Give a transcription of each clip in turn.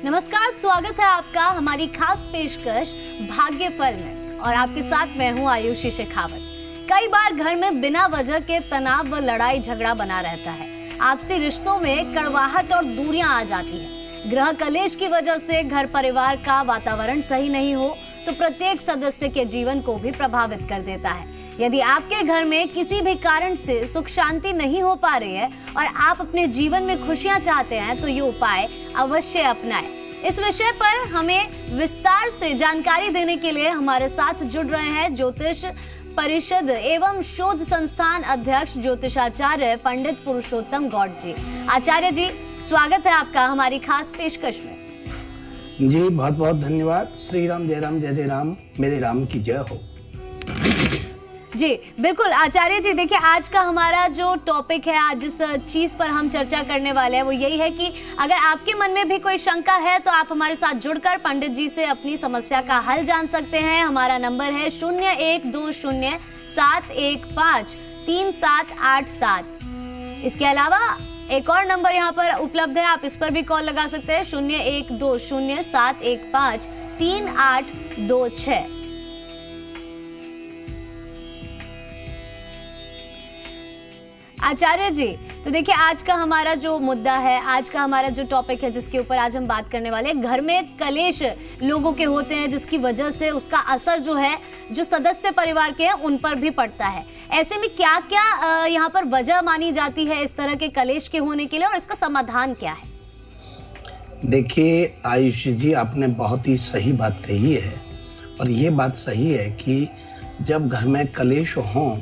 नमस्कार, स्वागत है आपका हमारी खास पेशकश भाग्य फल में और आपके साथ मैं हूं आयुषी शेखावत। कई बार घर में बिना वजह के तनाव व लड़ाई झगड़ा बना रहता है। आपसी रिश्तों में कड़वाहट और दूरियां आ जाती है। ग्रह कलेश की वजह से घर परिवार का वातावरण सही नहीं हो तो प्रत्येक सदस्य के जीवन को भी प्रभावित कर देता है। यदि आपके घर में किसी भी कारण से सुख शांति नहीं हो पा रही है और आप अपने जीवन में खुशियां चाहते हैं तो ये उपाय अवश्य अपनाएं। इस विषय पर हमें विस्तार से जानकारी देने के लिए हमारे साथ जुड़ रहे हैं ज्योतिष परिषद एवं शोध संस्थान अध्यक्ष ज्योतिषाचार्य पंडित पुरुषोत्तम गौड़ जी। आचार्य जी, स्वागत है आपका हमारी खास पेशकश में। जी बहुत बहुत धन्यवाद। श्री राम जय राम जय जय राम, मेरे राम की जय हो। जी बिल्कुल आचार्य जी, देखिए आज का हमारा जो टॉपिक है, आज जिस चीज पर हम चर्चा करने वाले हैं वो यही है कि अगर आपके मन में भी कोई शंका है तो आप हमारे साथ जुड़कर पंडित जी से अपनी समस्या का हल जान सकते हैं। हमारा नंबर है 012071538787। इसके अलावा एक और नंबर यहाँ पर उपलब्ध है, आप इस पर भी कॉल लगा सकते हैं 0120715386। आचार्य जी, तो देखिए आज का हमारा जो मुद्दा है, आज का हमारा जो टॉपिक है जिसके ऊपर आज हम बात करने वाले हैं, घर में कलेश लोगों के होते हैं जिसकी वजह से उसका असर जो है जो सदस्य परिवार के हैं उन पर भी पड़ता है। ऐसे में क्या क्या यहाँ पर वजह मानी जाती है इस तरह के कलेश के होने के लिए और इसका समाधान क्या है? देखिए आयुषी जी, आपने बहुत ही सही बात कही है और ये बात सही है कि जब घर में कलेश हो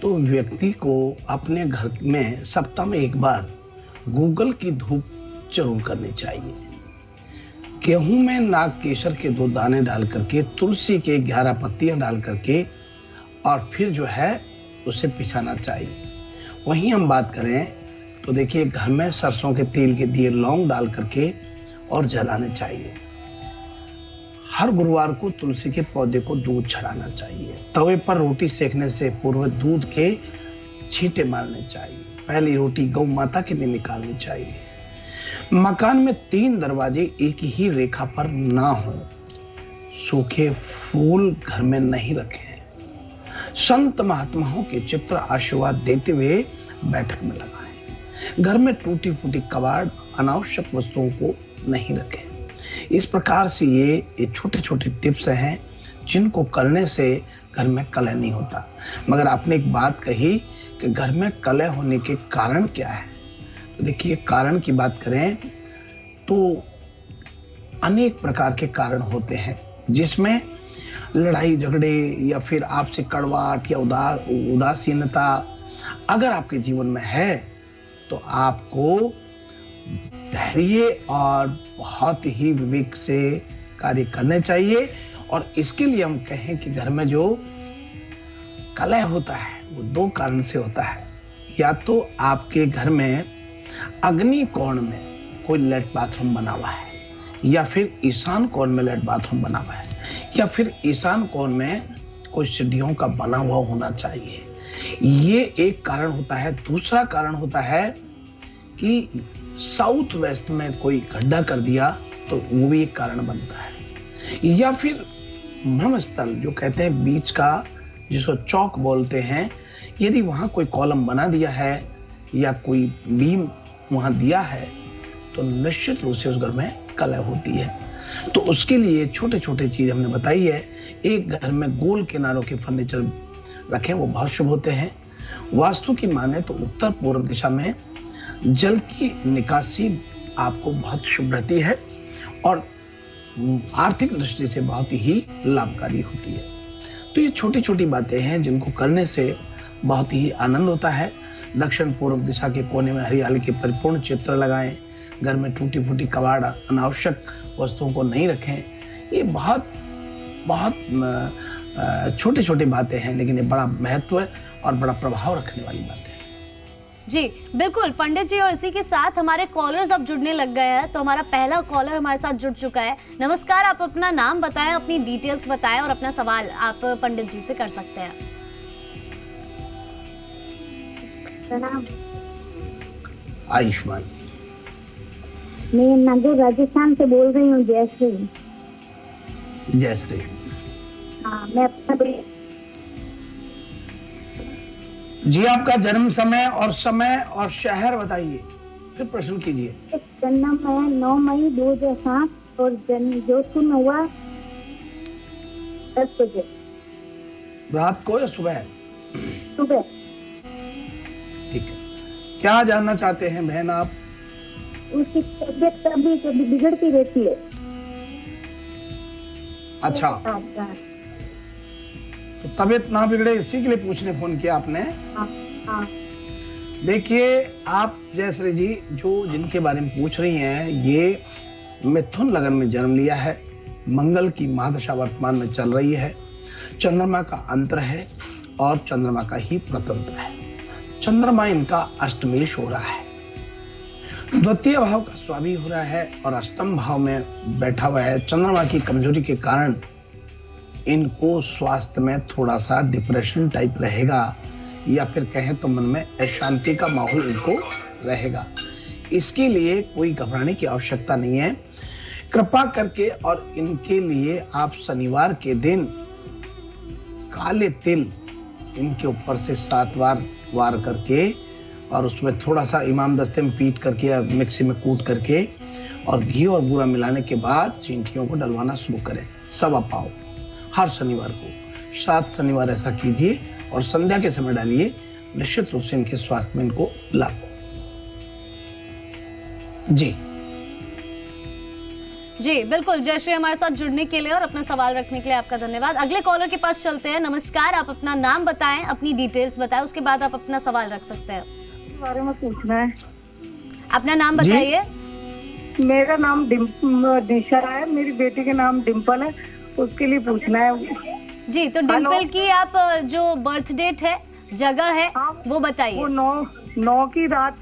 तो व्यक्ति को अपने घर में सप्ताह में एक बार गूगल की धूप जरूर करनी चाहिए। गेहूं में नाग केसर के 2 दाने डाल करके, तुलसी के 11 पत्तियां डाल करके और फिर जो है उसे पिसाना चाहिए। वहीं हम बात करें तो देखिए घर में सरसों के तेल के दिए लौंग डाल करके और जलाने चाहिए। हर गुरुवार को तुलसी के पौधे को दूध चढ़ाना चाहिए। तवे पर रोटी सेकने से पूर्व दूध के छींटे मारने चाहिए। पहली रोटी गौ माता के लिए निकालनी चाहिए। मकान में 3 दरवाजे एक ही रेखा पर ना हो। सूखे फूल घर में नहीं रखें। संत महात्माओं के चित्र आशीर्वाद देते हुए बैठक में लगाएं। घर में टूटी फूटी कबाड़, अनावश्यक वस्तुओं को नहीं रखें। इस प्रकार से ये छोटे छोटे टिप्स हैं जिनको करने से घर में कलह नहीं होता। मगर आपने एक बात कही कि घर में कलह होने के कारण क्या है, तो देखिए कारण की बात करें तो अनेक प्रकार के कारण होते हैं जिसमें लड़ाई झगड़े या फिर आपसे कड़वाहट या उदासीनता अगर आपके जीवन में है तो आपको धैर्य और बहुत ही विवेक से कार्य करने चाहिए। और इसके लिए हम कहें कि घर में जो कलह होता है वो 2 कारण से होता है। या तो आपके घर में अग्नि कोण में कोई लेट बाथरूम बना हुआ है, या फिर ईशान कोण में लेट बाथरूम बना हुआ है, या फिर ईशान कोण में कोई सीढ़ियों का बना हुआ होना चाहिए। ये एक कारण होता है। दूसरा कारण होता है कि साउथ वेस्ट में कोई गड्ढा कर दिया तो वो भी एक कारण बनता है। या फिर ब्रह्मस्थल जो कहते हैं बीच का, जिसको चौक बोलते हैं, यदि वहां कोई कॉलम बना दिया है या कोई बीम वहां दिया है तो निश्चित रूप से उस घर में कलह होती है। तो उसके लिए छोटे छोटे चीज हमने बताई है। एक घर में गोल किनारों के फर्नीचर रखें, वो बहुत शुभ होते हैं। वास्तु की माने तो उत्तर पूर्व दिशा में जल की निकासी आपको बहुत शुभ रहती है और आर्थिक दृष्टि से बहुत ही लाभकारी होती है। तो ये छोटी छोटी बातें हैं जिनको करने से बहुत ही आनंद होता है। दक्षिण पूर्व दिशा के कोने में हरियाली के परिपूर्ण चित्र लगाएं। घर में टूटी फूटी कबाड़, अनावश्यक वस्तुओं को नहीं रखें। ये बहुत बहुत छोटी छोटी बातें हैं, लेकिन ये बड़ा महत्व और बड़ा प्रभाव रखने वाली बातें हैं। जी बिल्कुल पंडित जी, और इसी के साथ हमारे कॉलर्स अब जुड़ने लग गए हैं। तो हमारा पहला कॉलर हमारे साथ जुड़ चुका है। नमस्कार, आप अपना नाम बताएं, अपनी डिटेल्स बताएं और अपना सवाल आप पंडित जी से कर सकते हैं। आयुष्मान मैं नगर राजस्थान से बोल रही हूँ, जयश्री। जयश्री, हाँ, मैं अपना जी आपका जन्म समय और शहर बताइए, फिर प्रश्न कीजिए। जन्म है 9 मई 2007 और जन्म जोधपुर में हुआ 10 बजे रात को या सुबह? सुबह। ठीक है, क्या जानना चाहते हैं बहन आप? उसकी तबीयत कभी कभी बिगड़ती रहती है। अच्छा, तो तबीयत ना बिगड़े इसी के लिए पूछने फोन किया आपने? हाँ, हाँ। देखिए आप जयश्री जी, जो जिनके बारे में पूछ रही हैं, ये मिथुन लगन में जन्म लिया है। मंगल की महादशा वर्तमान में चल रही है। चंद्रमा का अंतर है और चंद्रमा का ही प्रतंत्र है। चंद्रमा इनका अष्टमेश हो रहा है, द्वितीय भाव का स्वामी हो रहा है और अष्टम भाव में बैठा हुआ है। चंद्रमा की कमजोरी के कारण इनको स्वास्थ्य में थोड़ा सा डिप्रेशन टाइप रहेगा, या फिर कहें तो मन में अशांति का माहौल इनको रहेगा। इसके लिए कोई घबराने की आवश्यकता नहीं है। कृपा करके और इनके लिए आप शनिवार के दिन काले तिल इनके ऊपर से 7 बार वार करके और उसमें थोड़ा सा इमाम दस्ते में पीट करके या मिक्सी में कूट करके और घी और बूरा मिलाने के बाद चींटियों को डलवाना शुरू करें। 1.25 पाव हर शनिवार को। 7 शनिवार ऐसा कीजिए और संध्या के समय डालिए। निश्चित रूप से इनके स्वास्थ्य में इनको लाभ। जी जी बिल्कुल, जयश्री हमारे साथ जुड़ने के लिए और अपना सवाल रखने के लिए आपका धन्यवाद। अगले कॉलर के पास चलते हैं। नमस्कार, आप अपना नाम बताएं, अपनी डिटेल्स बताएं, उसके बाद आप अपना सवाल रख सकते हैं। इस बारे में पूछना है। अपना नाम बताइए। मेरा नाम निशा है, मेरी बेटी का नाम डिम्पल है, उसके लिए पूछना है। जी, तो डिम्पल की आप जो बर्थ डेट है, जगह है, वो बताइए। वो 9 की रात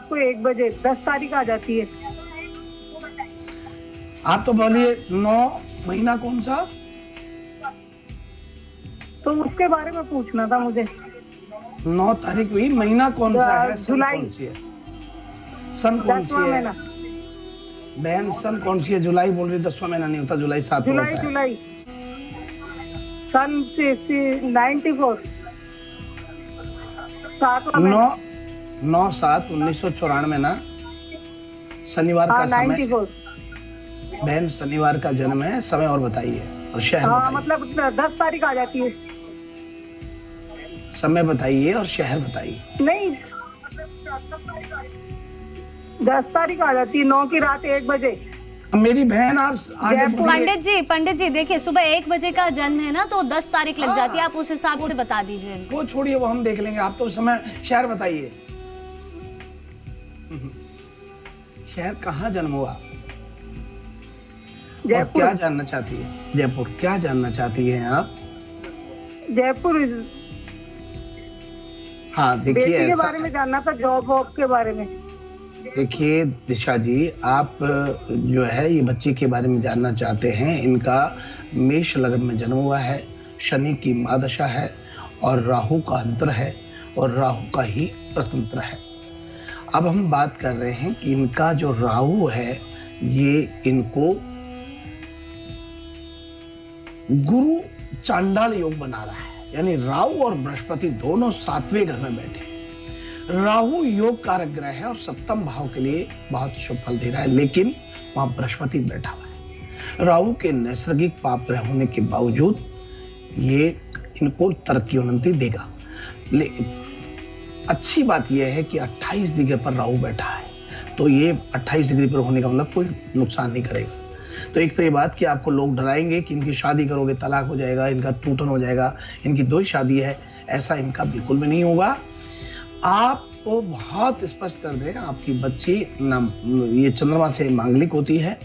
को 1 बजे 10 तारीख आ जाती है। आप तो बोलिए 9 महीना कौन सा? तो उसके बारे में पूछना था मुझे। 9 तारीख हुई, महीना कौन सा है? जुलाई। सन कौन सी है बहन? सन कौन सी है? जुलाई बोल रही, 10वां महीना नहीं होता, जुलाई 7 होता है। जुलाई सन 94 9/7/1994 ना, शनिवार का समय। 94 बहन शनिवार का जन्म है। समय और बताइए और शहर बताइए। मतलब 10 तारीख आ जाती है। समय बताइए और शहर बताइए। नहीं, 10 तारीख आ जाती है, 9 की रात 1 बजे। मेरी बहन आप आगे पंडित जी देखिए, सुबह 1 बजे का जन्म है ना, तो 10 तारीख लग जाती है। आप उस हिसाब से बता दीजिए। वो छोड़िए, वो हम देख लेंगे। आप तो समय शहर बताइए। शहर कहाँ जन्म हुआ और क्या जानना चाहती है? जयपुर। क्या जानना चाहती हैं आप? जयपुर। हाँ देखिए, बेटी के बारे में जानना था, जॉब वॉब के बारे में। देखिए दिशा जी, आप जो है ये बच्चे के बारे में जानना चाहते हैं। इनका मेष लग्न में जन्म हुआ है, शनि की महादशा है और राहु का अंतर है और राहु का ही प्रतंत्र है। अब हम बात कर रहे हैं कि इनका जो राहु है, ये इनको गुरु चांडाल योग बना रहा है, यानी राहु और बृहस्पति दोनों 7वें घर में बैठे हैं। राहु योग कारक ग्रह है और 7म भाव के लिए बहुत शुभ फल दे रहा है, लेकिन वहां बृहस्पति बैठा हुआ है। राहु के नैसर्गिक पाप ग्रह होने के बावजूद ये इनको तरक्की उन्नति देगा। अच्छी बात यह है कि 28 डिग्री पर राहु बैठा है, तो ये 28 डिग्री पर होने का मतलब कोई नुकसान नहीं करेगा। तो एक तो ये बात कि आपको लोग डराएंगे कि इनकी शादी करोगे तलाक हो जाएगा, इनका टूटन हो जाएगा, इनकी 2 शादी है, ऐसा इनका बिल्कुल भी नहीं होगा। आपको बहुत स्पष्ट कर दें, आपकी बच्ची ये चंद्रमा से मांगलिक होती है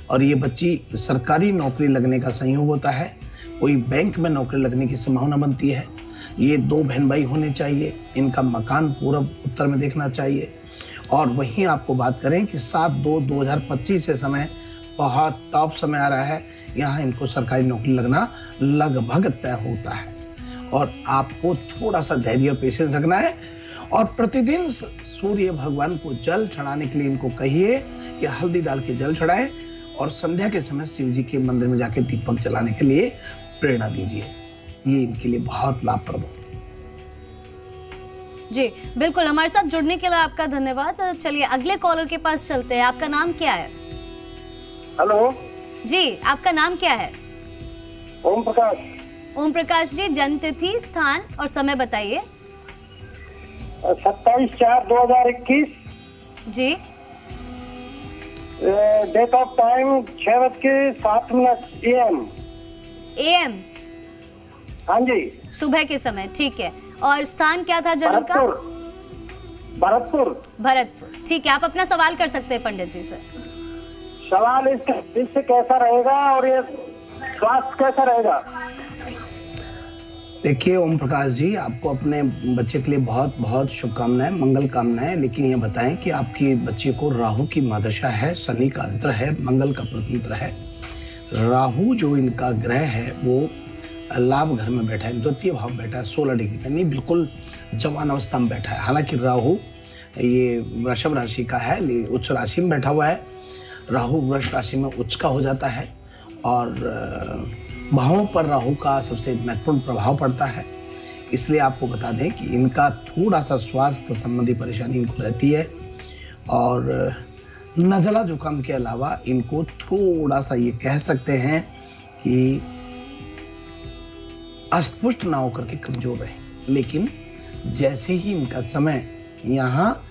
और ये बच्ची सरकारी नौकरी लगने का संयोग होता है, कोई बैंक में नौकरी लगने की संभावना बनती है। ये 2 बहन भाई होने चाहिए, इनका मकान पूर्व उत्तर में देखना चाहिए। और वहीं आपको बात करें कि 7/2/2025 से समय बहुत टॉप समय आ रहा है, यहाँ इनको सरकारी नौकरी लगना लगभग तय होता है। और आपको थोड़ा सा धैर्य और पेशेंस रखना है और प्रतिदिन सूर्य भगवान को जल चढ़ाने के लिए इनको कहिए कि हल्दी डाल के जल चढ़ाएं और संध्या के समय शिव जी के मंदिर में जाके दीपक जलाने के लिए प्रेरणा दीजिए। ये इनके लिए बहुत लाभप्रद है। जी बिल्कुल, हमारे साथ जुड़ने के लिए आपका धन्यवाद। चलिए अगले कॉलर के पास चलते हैं। आपका नाम क्या है? हेलो जी, आपका नाम क्या है? ओम प्रकाश। ओम प्रकाश जी, जन्म तिथि, स्थान और समय बताइए। 27/4/2021। जी। Date of time 6:07 AM। AM? हाँ जी। सुबह के समय, ठीक है। और स्थान क्या था जन्म का? भरतपुर। भरतपुर, ठीक है। आप अपना सवाल कर सकते हैं पंडित जी से। सवाल इससे कैसा रहेगा और ये स्वास्थ्य कैसा रहेगा? देखिए ओम प्रकाश जी, आपको अपने बच्चे के लिए बहुत बहुत शुभकामनाएं, मंगल कामनाएं। लेकिन ये बताएं कि आपकी बच्चे को राहु की महादशा है, शनि का अंतर है, मंगल का प्रतिंतर है। राहु जो इनका ग्रह है वो लाभ घर में बैठा है, द्वितीय भाव बैठा है 16 डिग्री पे, नहीं बिल्कुल जवान अवस्था में बैठा है। हालांकि राहु ये वृषभ राशि का है, उच्च राशि में बैठा हुआ है। राहु वृष राशि में उच्च का हो जाता है और भावों पर राहु का सबसे महत्वपूर्ण प्रभाव पड़ता है। इसलिए आपको बता दें कि इनका थोड़ा सा स्वास्थ्य संबंधी परेशानी इनको रहती है और नज़ला जुकाम के अलावा इनको थोड़ा सा ये कह सकते हैं कि अष्टपुष्ट ना होकर के कमजोर रहे। लेकिन जैसे ही इनका समय यहाँ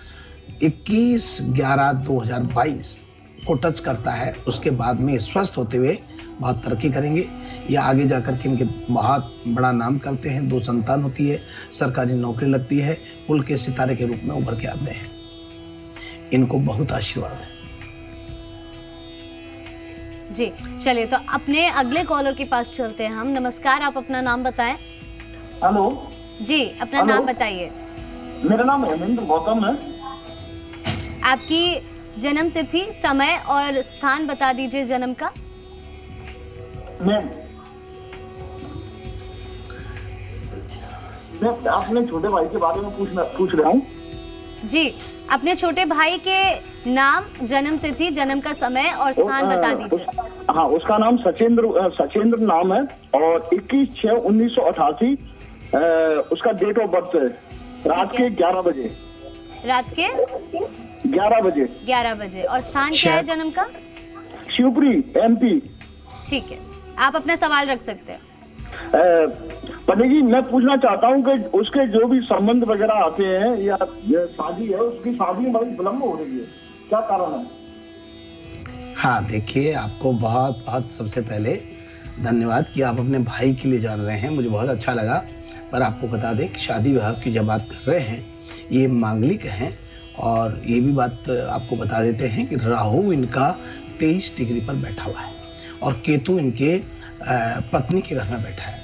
21/11/2022 को टच करता है, उसके बाद में स्वस्थ होते हुए बहुत तरक्की करेंगे। या आगे जाकर के इनके बहुत बड़ा नाम करते हैं, 2 संतान होती है, सरकारी नौकरी लगती है, कुल के सितारे के रूप में उभर के आते हैं। इनको बहुत आशीर्वाद है। जी चलिए, तो अपने अगले कॉलर के पास चलते हैं हम। नमस्कार, आप अपना नाम बताएं। हेलो जी, अपना नाम बताइए। मेरा नाम हेमेंद्र गौतम है। आपकी जन्म तिथि, समय और स्थान बता दीजिए जन्म का। मैं अपने छोटे भाई के बारे में पूछ रहा हूँ। जी, अपने छोटे भाई के नाम, जन्म तिथि, जन्म का समय और स्थान बता दीजिए। हाँ, उसका नाम सचेंद्र नाम है और 21/6/1988 उसका डेट ऑफ बर्थ है। रात के 11 बजे। रात के 11 बजे। 11 बजे। और स्थान क्या है जन्म का? शिवपुरी, MP। ठीक है, आप अपना सवाल रख सकते हैं। पंडित जी, मैं पूछना चाहता हूँ कि उसके जो भी संबंध वगैरह आते हैं या शादी है, उसकी शादी में बड़ी विलम्ब हो रही है, क्या कारण है? हाँ देखिए, आपको बहुत बहुत सबसे पहले धन्यवाद कि आप अपने भाई के लिए जान रहे हैं, मुझे बहुत अच्छा लगा। पर आपको बता दें कि शादी विवाह की जब बात कर रहे हैं, ये मांगलिक हैं। और ये भी बात आपको बता देते हैं कि राहु इनका 23 डिग्री पर बैठा हुआ है और केतु इनके पत्नी के घर में बैठा है।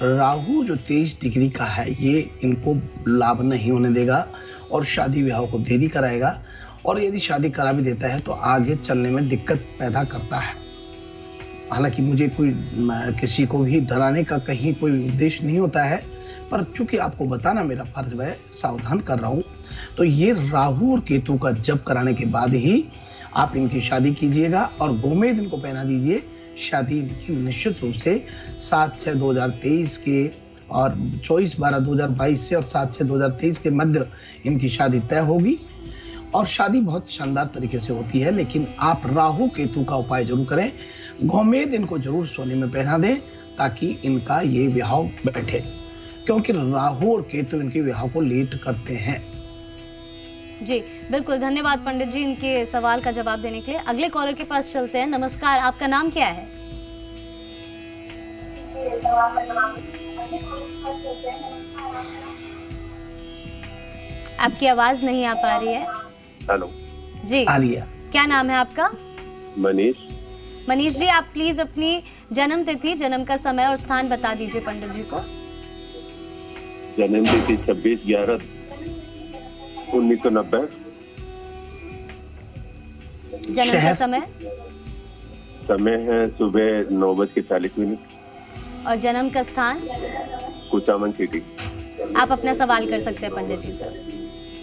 राहु जो 23 डिग्री का है, ये इनको लाभ नहीं होने देगा और शादी विवाह को देरी कराएगा। और यदि शादी करा भी देता है तो आगे चलने में दिक्कत पैदा करता है। हालांकि मुझे कोई किसी को भी डराने का कहीं कोई उद्देश्य नहीं होता है, पर चूंकि आपको बताना मेरा फर्ज है, सावधान कर रहा हूँ। तो ये राहु और केतु का जप कराने के बाद ही आप इनकी शादी कीजिएगा और गोमेद इनको पहना दीजिए। शादी इनकी निश्चित रूप से 7/6/2023 के और 24/12/2022 से और 7/6/2023 के मध्य इनकी शादी तय होगी। और शादी बहुत शानदार तरीके से होती है। लेकिन आप राहु केतु का उपाय जरूर करें, गोमेद इनको जरूर सोने में पहना दें ताकि इनका ये विवाह बैठे, क्योंकि राहु और केतु इनके विवाह को लेट करते हैं। जी बिल्कुल, धन्यवाद पंडित जी इनके सवाल का जवाब देने के लिए। अगले कॉलर के पास चलते हैं। नमस्कार, आपका नाम क्या है? आपकी आवाज नहीं आ पा रही है। हेलो जी, आलिया। क्या नाम है आपका? मनीष। मनीष जी, आप प्लीज अपनी जन्म तिथि, जन्म का समय और स्थान बता दीजिए पंडित जी को। जन्म तिथि 26/11/1990। जन्म का समय? समय है सुबह 9:40 और जन्म का स्थान? कुचामन सिटी। आप अपना सवाल कर सकते हैं पंडित जी से।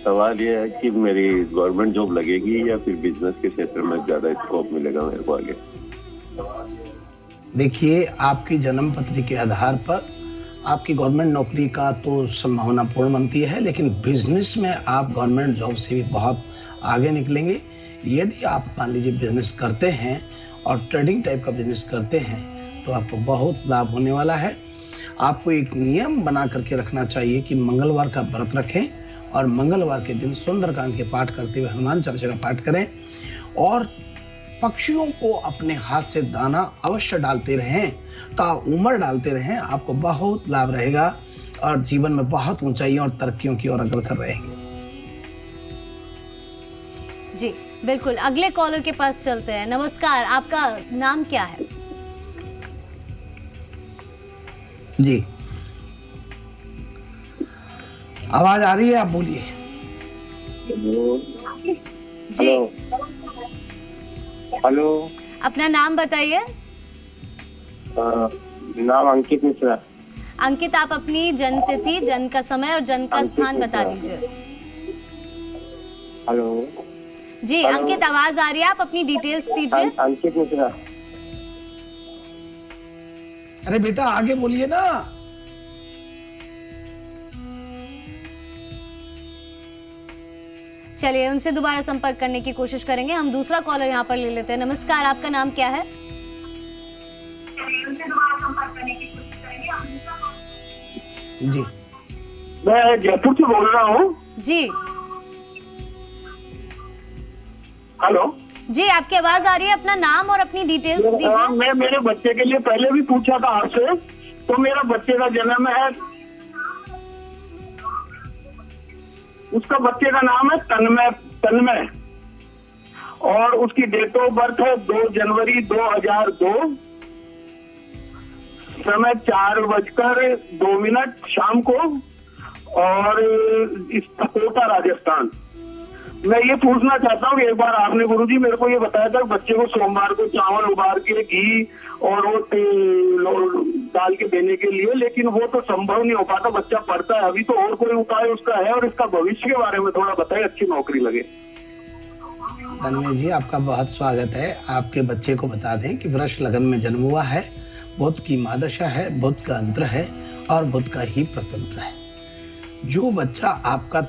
सवाल ये है कि मेरी गवर्नमेंट जॉब लगेगी या फिर बिजनेस के क्षेत्र में ज्यादा स्कोप मिलेगा मेरे को आगे? देखिए, आपकी जन्म पत्री के आधार पर आपकी गवर्नमेंट नौकरी का तो संभावना पूर्ण बनती है, लेकिन बिजनेस में आप गवर्नमेंट जॉब से भी बहुत आगे निकलेंगे। यदि आप मान लीजिए बिजनेस करते हैं और ट्रेडिंग टाइप का बिजनेस करते हैं तो आपको बहुत लाभ होने वाला है। आपको एक नियम बना करके रखना चाहिए कि मंगलवार का व्रत रखें और मंगलवार के दिन सुंदरकांड के पाठ करते हुए हनुमान चालीसा का पाठ करें और पक्षियों को अपने हाथ से दाना अवश्य डालते रहें, ताउम्र डालते रहें। आपको बहुत लाभ रहेगा और जीवन में बहुत ऊंचाइयों और तरक्कियों की ओर अग्रसर रहेंगे। जी बिल्कुल, अगले कॉलर के पास चलते हैं। नमस्कार, आपका नाम क्या है? जी, आवाज आ रही है, आप बोलिए। जी, हेलो, अपना नाम बताइए। नाम अंकित मिश्रा। अंकित, आप अपनी जन्म तिथि, जन्म का समय और जन्म का स्थान बता दीजिए। हेलो जी अंकित, आवाज आ रही है, आप अपनी डिटेल्स दीजिए। अंकित मिश्रा। अरे बेटा आगे बोलिए ना। चलिए, उनसे दोबारा संपर्क करने की कोशिश करेंगे। हम दूसरा कॉलर यहाँ पर ले लेते हैं। नमस्कार, आपका नाम क्या है? जी, मैं जयपुर से बोल रहा हूँ। जी हेलो जी, आपकी आवाज आ रही है। अपना नाम और अपनी डिटेल्स दीजिए। मैं मेरे बच्चे के लिए पहले भी पूछा था आपसे, तो मेरा बच्चे का जन्म है, उसका बच्चे का नाम है तन्मय और उसकी डेट ऑफ बर्थ है 2 जनवरी 2002, समय 4:02 शाम को और कोटा राजस्थान। मैं ये पूछना चाहता हूँ, एक बार आपने गुरुजी मेरे को ये बताया था बच्चे को सोमवार को चावल उबाल के घी और वो डाल के देने के लिए, लेकिन वो तो संभव नहीं हो पाता, बच्चा पढ़ता है अभी। तो और कोई उपाय उसका है और इसका भविष्य के बारे में थोड़ा बताइए, अच्छी नौकरी लगे। तन्मय जी, आपका बहुत स्वागत है। आपके बच्चे को बता दें कि वृष लगन में जन्म हुआ है, बुध की महादशा है, बुध का अंतर है और बुध का ही प्रतंत्र है। जो बच्चा आपका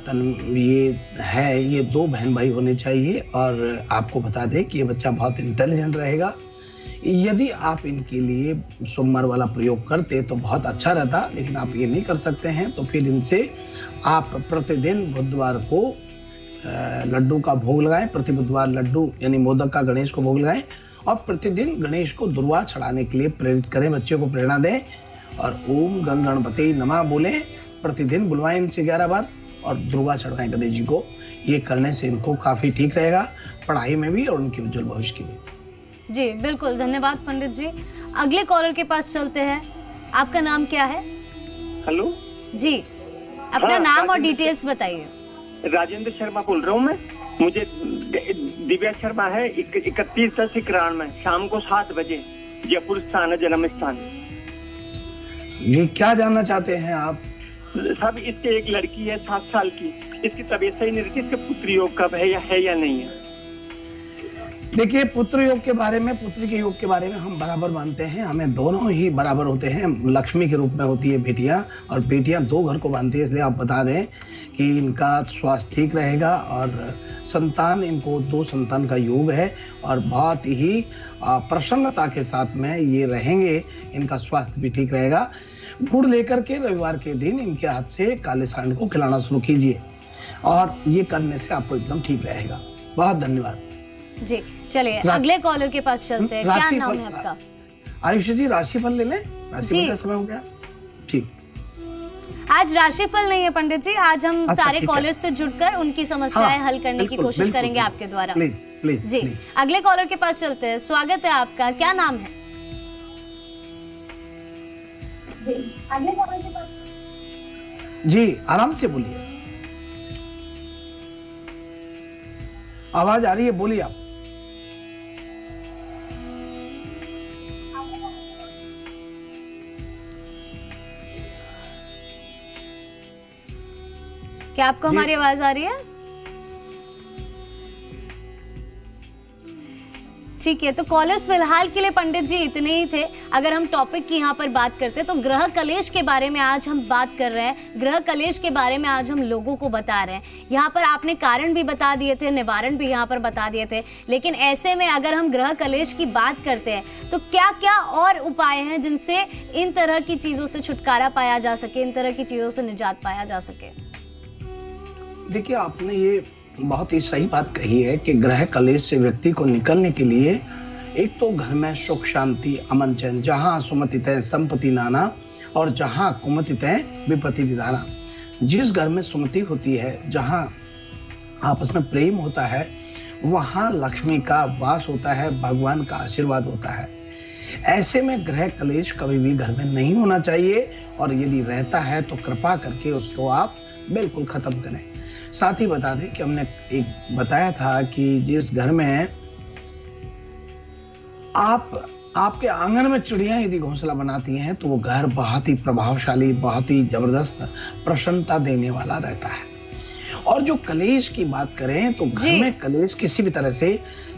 ये है, ये 2 बहन भाई होने चाहिए और आपको बता दें कि ये बच्चा बहुत इंटेलिजेंट रहेगा। यदि आप इनके लिए सोमवार वाला प्रयोग करते तो बहुत अच्छा रहता, लेकिन आप ये नहीं कर सकते हैं, तो फिर इनसे आप प्रतिदिन बुधवार को लड्डू का भोग लगाएं। प्रति बुधवार लड्डू यानी मोदक का गणेश को भोग लगाएं और प्रतिदिन गणेश को दुर्वा चढ़ाने के लिए प्रेरित करें, बच्चे को प्रेरणा दें और ओम गंग गणपति नमः बोलें। प्रतिदिन बुलवाएं इनसे 11 बार और दुर्वा चढ़वाएं गणेश जी को। ये करने से इनको काफी ठीक रहेगा, पढ़ाई में भी और उनके उज्जवल भविष्य के लिए। जी बिल्कुल, धन्यवाद पंडित जी। अगले कॉलर के पास चलते हैं। आपका नाम क्या है? हेलो जी, अपना नाम और डिटेल्स बताइए। राजेंद्र शर्मा बोल रहा हूँ मैं। मुझे दिव्या शर्मा है, 31/10/91 शाम को 7 बजे, जयपुर स्थान है जन्म स्थान। ये क्या जानना चाहते हैं आप? सब इसके एक लड़की है 7 साल की, इसकी तबीयत सही नहीं रहती, इसके पुत्र योग कब है या नहीं है? देखिए, पुत्र योग के बारे में, पुत्र के योग के बारे में हम बराबर मानते हैं। हमें दोनों ही बराबर होते हैं। लक्ष्मी के रूप में होती है बेटियां और बेटियां 2 घर को बांधती है, इसलिए आप बता दें कि इनका स्वास्थ्य ठीक रहेगा और संतान, इनको 2 संतान का योग है और बहुत ही प्रसन्नता के साथ में ये रहेंगे। इनका स्वास्थ्य भी ठीक रहेगा। गुड़ लेकर के रविवार के दिन इनके हाथ से काले सांड को खिलाना शुरू कीजिए और ये करने से आपको एकदम ठीक रहेगा। बहुत धन्यवाद जी। चलिए अगले कॉलर के पास चलते हैं। क्या नाम है आपका? आयुष जी, राशिफल ले लें। राशिफल का समय हो गया। ठीक, आज राशिफल नहीं है पंडित जी, आज हम अच्छा, सारे कॉलर्स से जुड़कर उनकी समस्याएं हल करने की कोशिश करेंगे आपके द्वारा। प्लीज जी, अगले कॉलर के पास चलते हैं। स्वागत है आपका, क्या नाम है? जी, आराम से बोलिए, आवाज आ रही है, बोलिए आप। क्या आपको हमारी आवाज आ रही है? ठीक है, तो कॉलर्स फिलहाल के लिए पंडित जी इतने ही थे। अगर हम टॉपिक की यहाँ पर बात करते हैं तो ग्रह कलेश के बारे में आज हम बात कर रहे हैं। ग्रह कलेश के बारे में आज हम लोगों को बता रहे हैं। यहाँ पर आपने कारण भी बता दिए थे, निवारण भी यहाँ पर बता दिए थे। लेकिन ऐसे में अगर हम ग्रह कलेश की बात करते हैं तो क्या क्या और उपाय हैं जिनसे इन तरह की चीजों से छुटकारा पाया जा सके, इन तरह की चीजों से निजात पाया जा सके? देखिए, आपने ये बहुत ही सही बात कही है कि ग्रह कलेश से व्यक्ति को निकलने के लिए एक तो घर में सुख शांति अमन चैन, जहां सुमति तय संपत्ति नाना और जहां कुमति तय विपत्ति विधाना। जिस घर में सुमति होती है, जहां आपस में प्रेम होता है, वहां लक्ष्मी का वास होता है, भगवान का आशीर्वाद होता है। ऐसे में ग्रह कलेश कभी भी घर में नहीं होना चाहिए और यदि रहता है तो कृपा करके उसको आप बिल्कुल खत्म करें। साथ ही बता दें कि हमने एक बताया था कि जिस घर में आपके आंगन में चिड़ियां यदि घोंसला बनाती हैं तो वो घर बहुत ही प्रभावशाली, बहुत ही जबरदस्त प्रसन्नता देने वाला रहता है। और जो कलेश की बात करें तो घर में कलेश किसी भी तरह से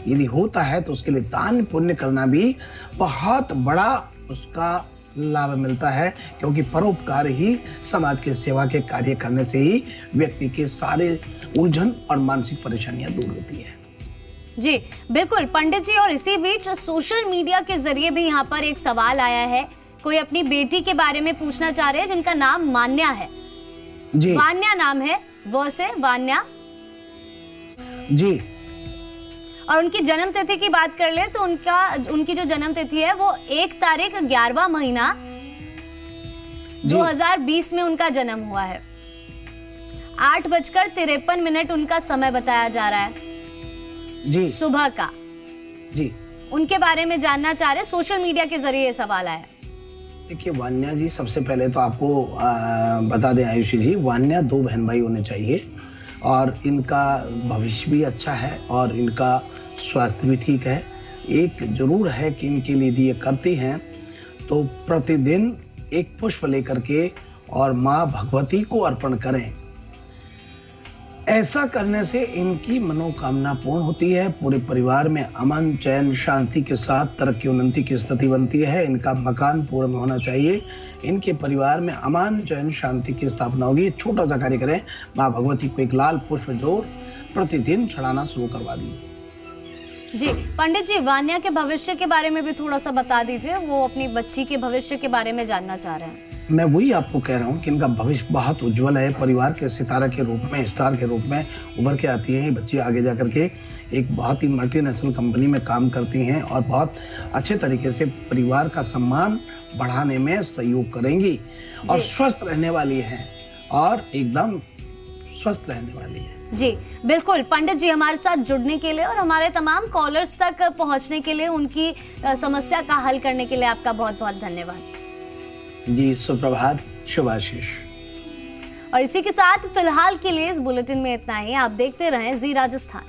यदि होता है तो उसके लिए दान पुण्य करना भी बहुत बड़ा उसका लाभ मिलता है, क्योंकि परोपकार ही समाज के सेवा के कार्य करने से ही व्यक्ति के सारे उलझन और मानसिक परेशानियां दूर होती है। जी बिल्कुल पंडित जी, और इसी बीच सोशल मीडिया के जरिए भी यहाँ पर एक सवाल आया है। कोई अपनी बेटी के बारे में पूछना चाह रहे हैं जिनका नाम मान्या है। जी, वान्या नाम है, वो से वान्या जी। और उनकी जन्म तिथि की बात कर ले तो उनकी जो जन्म तिथि है वो 1 तारीख 11वां महीना 2020 में उनका जन्म हुआ है। 8:53 उनका समय बताया जा रहा है जी, सुबह का। जी, उनके बारे में जानना चाह रहे, सोशल मीडिया के जरिए ये सवाल आया। देखिए वान्या जी, सबसे पहले तो आपको बता दें आयुषी जी, वान्या 2 बहन भाई होने चाहिए और इनका भविष्य भी अच्छा है और इनका स्वास्थ्य भी ठीक है। एक जरूर है कि इनके लिए यदि ये करती हैं तो प्रतिदिन एक पुष्प लेकर के और माँ भगवती को अर्पण करें। ऐसा करने से इनकी मनोकामना पूर्ण होती है। पूरे परिवार में अमन चैन शांति के साथ तरक्की उन्नति की स्थिति बनती है। इनका मकान पूर्ण होना चाहिए। इनके परिवार में अमन चैन शांति की स्थापना होगी। छोटा सा कार्य करें, माँ भगवती को एक लाल पुष्प जो प्रतिदिन चढ़ाना शुरू करवा दीजिए। जी पंडित जी, वान्या के भविष्य के बारे में भी थोड़ा सा बता दीजिए। वो अपनी बच्ची के भविष्य के बारे में जानना चाह रहे हैं। मैं वही आपको कह रहा हूँ कि इनका भविष्य बहुत उज्जवल है। परिवार के सितारा के रूप में, स्टार के रूप में उभर के आती है। ये बच्ची आगे जाकर के एक बहुत ही मल्टीनेशनल कंपनी में काम करती हैं और बहुत अच्छे तरीके से परिवार का सम्मान बढ़ाने में सहयोग करेंगी और स्वस्थ रहने वाली है और एकदम स्वस्थ रहने वाली है। जी बिल्कुल पंडित जी, हमारे साथ जुड़ने के लिए और हमारे तमाम कॉलर्स तक पहुंचने के लिए, उनकी समस्या का हल करने के लिए आपका बहुत बहुत धन्यवाद। जी सुप्रभात, शुभाशीष। और इसी के साथ फिलहाल के लिए इस बुलेटिन में इतना ही। आप देखते रहें जी राजस्थान।